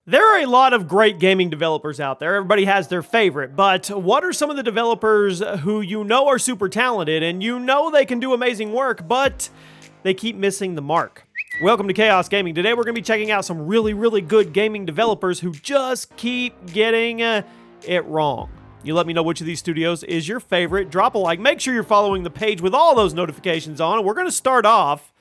There are a lot of great gaming developers out there. Everybody has their favorite, but what are some of the developers who you know are super talented and you know they can do amazing work, but they keep missing the mark? Welcome to ChaosGaming. Today we're going to be checking out some really good gaming developers who just keep getting it wrong. You let me know which of these studios is your favorite. Drop a like. Make sure you're following the page with all those notifications on. We're going to start off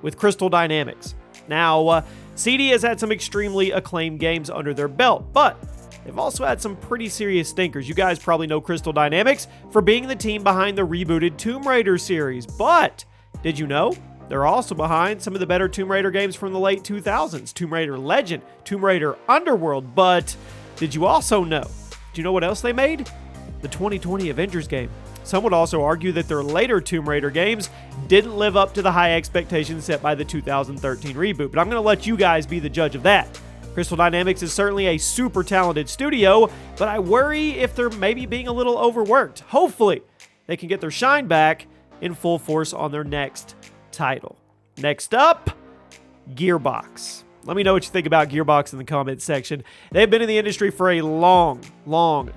with Crystal Dynamics. Now, CD has had some extremely acclaimed games under their belt, but they've also had some pretty serious stinkers. You guys probably know Crystal Dynamics for being the team behind the rebooted Tomb Raider series, but did you know they're also behind some of the better Tomb Raider games from the late 2000s? Tomb Raider Legend, Tomb Raider Underworld, but did you also know? Do you know what else they made? The 2020 Avengers game. Some would also argue that their later Tomb Raider games didn't live up to the high expectations set by the 2013 reboot, but I'm going to let you guys be the judge of that. Crystal Dynamics is certainly a super talented studio, but I worry if they're maybe being a little overworked. Hopefully, they can get their shine back in full force on their next title. Next up, Gearbox. Let me know what you think about Gearbox in the comments section. They've been in the industry for a long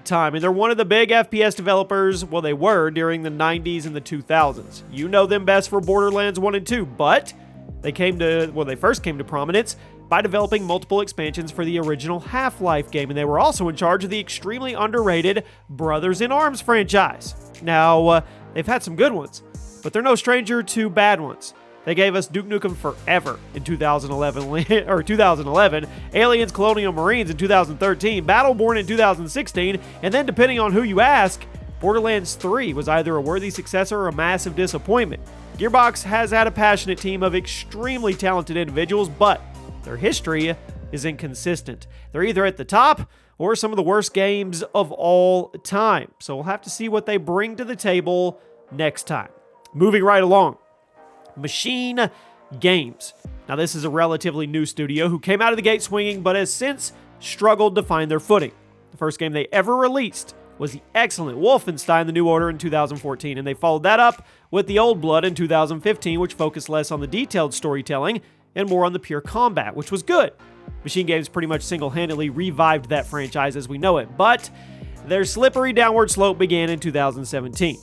time, and they're one of the big FPS developers, well, they were during the 90s and the 2000s. You know them best for Borderlands 1 and 2, but they first came to prominence by developing multiple expansions for the original Half-Life game, and they were also in charge of the extremely underrated Brothers in Arms franchise. Now, they've had some good ones, but they're no stranger to bad ones. They gave us Duke Nukem Forever in 2011, Aliens Colonial Marines in 2013, Battleborn in 2016, and then depending on who you ask, Borderlands 3 was either a worthy successor or a massive disappointment. Gearbox has had a passionate team of extremely talented individuals, but their history is inconsistent. They're either at the top or some of the worst games of all time. So we'll have to see what they bring to the table next time. Moving right along. MachineGames. Now, this is a relatively new studio who came out of the gate swinging, but has since struggled to find their footing. The first game they ever released was the excellent Wolfenstein: The New Order in 2014, and they followed that up with The Old Blood in 2015, which focused less on the detailed storytelling and more on the pure combat, which was good. MachineGames pretty much single-handedly revived that franchise as we know it, but their slippery downward slope began in 2017.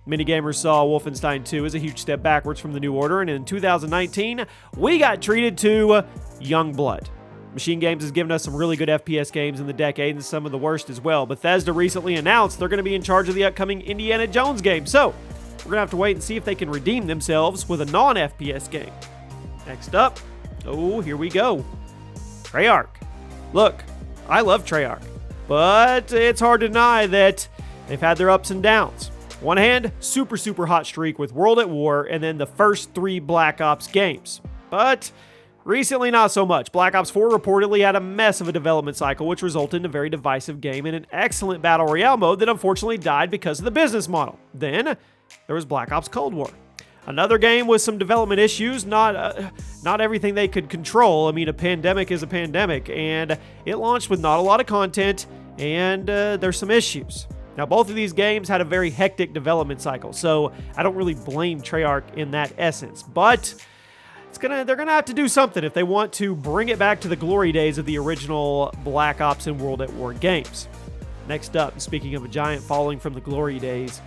Many gamers saw Wolfenstein 2 as a huge step backwards from The New Order, and in 2019, we got treated to Youngblood. MachineGames has given us some really good FPS games in the decade, and some of the worst as well. Bethesda recently announced they're going to be in charge of the upcoming Indiana Jones game, so we're going to have to wait and see if they can redeem themselves with a non-FPS game. Next up, here we go. Treyarch. Look, I love Treyarch, but it's hard to deny that they've had their ups and downs. One hand, super hot streak with World at War and then the first 3 Black Ops games. But recently, not so much. Black Ops 4 reportedly had a mess of a development cycle, which resulted in a very divisive game and an excellent Battle Royale mode that unfortunately died because of the business model. Then, there was Black Ops Cold War. Another game with some development issues, not everything they could control. I mean, a pandemic is a pandemic, and it launched with not a lot of content, and there's some issues. Now, both of these games had a very hectic development cycle, so I don't really blame Treyarch in that essence. But they're gonna have to do something if they want to bring it back to the glory days of the original Black Ops and World at War games. Next up, speaking of a giant falling from the glory days,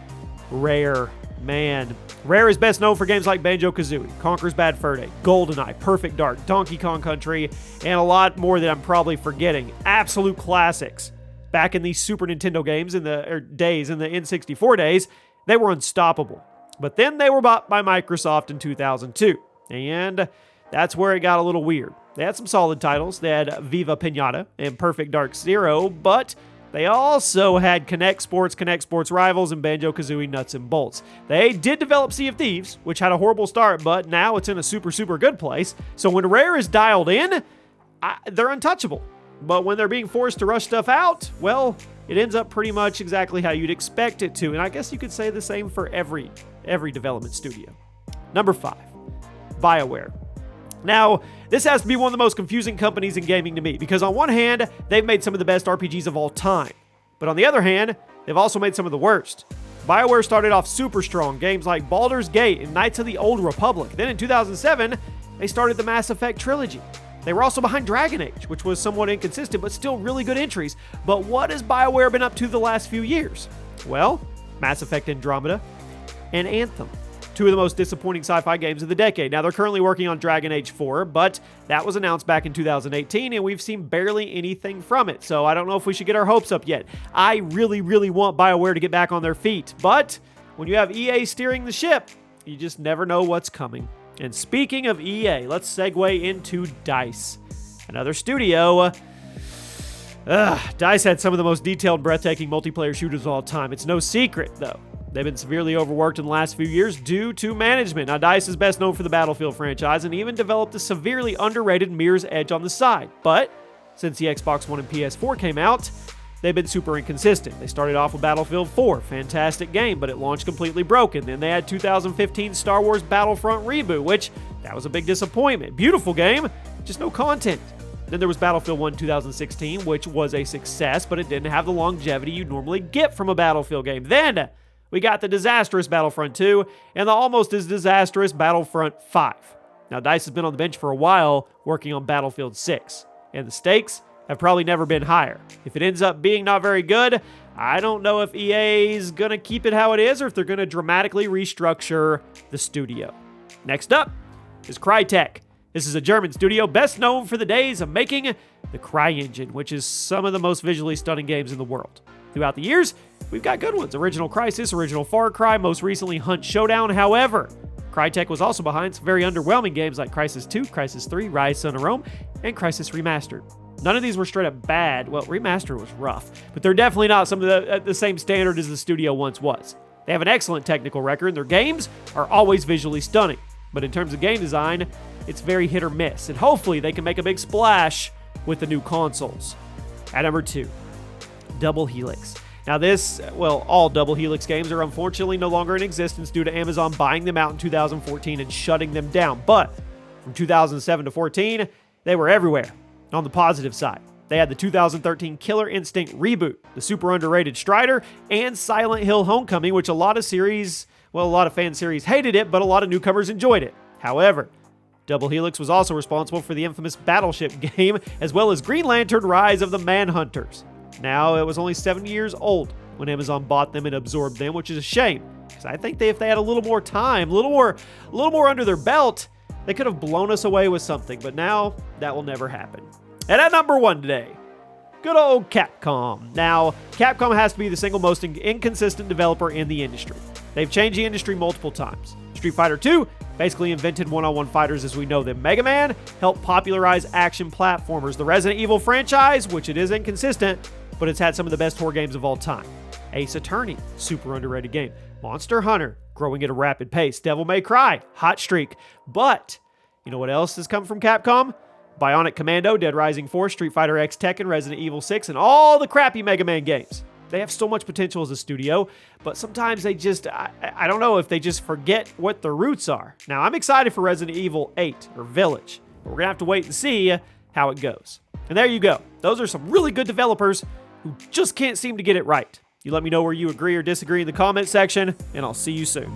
Rare. Man, Rare is best known for games like Banjo-Kazooie, Conker's Bad Fur Day, GoldenEye, Perfect Dark, Donkey Kong Country, and a lot more that I'm probably forgetting. Absolute classics. Back in these Super Nintendo games in the N64 days, they were unstoppable. But then they were bought by Microsoft in 2002, and that's where it got a little weird. They had some solid titles. They had Viva Pinata and Perfect Dark Zero, but they also had Connect Sports Rivals, and Banjo-Kazooie Nuts and Bolts. They did develop Sea of Thieves, which had a horrible start, but now it's in a super good place. So when Rare is dialed in, they're untouchable. But when they're being forced to rush stuff out, well, it ends up pretty much exactly how you'd expect it to. And I guess you could say the same for every development studio. Number 5, BioWare. Now, this has to be one of the most confusing companies in gaming to me, because on one hand, they've made some of the best RPGs of all time. But on the other hand, they've also made some of the worst. BioWare started off super strong, games like Baldur's Gate and Knights of the Old Republic. Then in 2007, they started the Mass Effect trilogy. They were also behind Dragon Age, which was somewhat inconsistent, but still really good entries. But what has BioWare been up to the last few years? Well, Mass Effect Andromeda and Anthem. Two of the most disappointing sci-fi games of the decade. Now, they're currently working on Dragon Age 4, but that was announced back in 2018, and we've seen barely anything from it. So I don't know if we should get our hopes up yet. I really, really want BioWare to get back on their feet. But when you have EA steering the ship, you just never know what's coming. And speaking of EA, let's segue into DICE. Another studio. DICE had some of the most detailed, breathtaking multiplayer shooters of all time. It's no secret, though. They've been severely overworked in the last few years due to management. Now, DICE is best known for the Battlefield franchise and even developed a severely underrated Mirror's Edge on the side. But since the Xbox One and PS4 came out, they've been super inconsistent. They started off with Battlefield 4, fantastic game, but it launched completely broken. Then they had 2015 Star Wars Battlefront reboot, which that was a big disappointment. Beautiful game, just no content. Then there was Battlefield 1 2016, which was a success, but it didn't have the longevity you normally get from a Battlefield game. Then we got the disastrous Battlefront 2 and the almost as disastrous Battlefront 5. Now, DICE has been on the bench for a while working on Battlefield 6, and the stakes have probably never been higher. If it ends up being not very good, I don't know if EA's going to keep it how it is or if they're going to dramatically restructure the studio. Next up is Crytek. This is a German studio best known for the days of making the CryEngine, which is some of the most visually stunning games in the world. Throughout the years, we've got good ones. Original Crisis, original Far Cry, most recently Hunt Showdown. However, Crytek was also behind some very underwhelming games like Crisis 2, Crisis 3, Rise Son of Rome, and Crisis Remastered. None of these were straight up bad. Well, Remastered was rough, but they're definitely not some of the same standard as the studio once was. They have an excellent technical record, and their games are always visually stunning. But in terms of game design, it's very hit or miss, and hopefully they can make a big splash with the new consoles. At number 2, Double Helix. Now all Double Helix games are unfortunately no longer in existence due to Amazon buying them out in 2014 and shutting them down. But from 2007 to 14, they were everywhere. On the positive side, they had the 2013 Killer Instinct reboot, the super underrated Strider, and Silent Hill Homecoming, which a lot of fan series hated it, but a lot of newcomers enjoyed it. However, Double Helix was also responsible for the infamous Battleship game, as well as Green Lantern Rise of the Manhunters. Now, it was only 7 years old when Amazon bought them and absorbed them, which is a shame, because I think if they had a little more time, a little more under their belt, they could have blown us away with something, but now that will never happen. And at number 1 today, good old Capcom. Now, Capcom has to be the single most inconsistent developer in the industry. They've changed the industry multiple times. Street Fighter II basically invented one-on-one fighters as we know them. Mega Man helped popularize action platformers. The Resident Evil franchise, which it is inconsistent, but it's had some of the best horror games of all time. Ace Attorney, super underrated game. Monster Hunter, growing at a rapid pace. Devil May Cry, hot streak. But, you know what else has come from Capcom? Bionic Commando, Dead Rising 4, Street Fighter X Tekken, Resident Evil 6, and all the crappy Mega Man games. They have so much potential as a studio, but sometimes they just, I don't know if they just forget what their roots are. Now, I'm excited for Resident Evil 8, or Village, but we're going to have to wait and see how it goes. And there you go. Those are some really good developers who just can't seem to get it right. You let me know where you agree or disagree in the comment section, and I'll see you soon.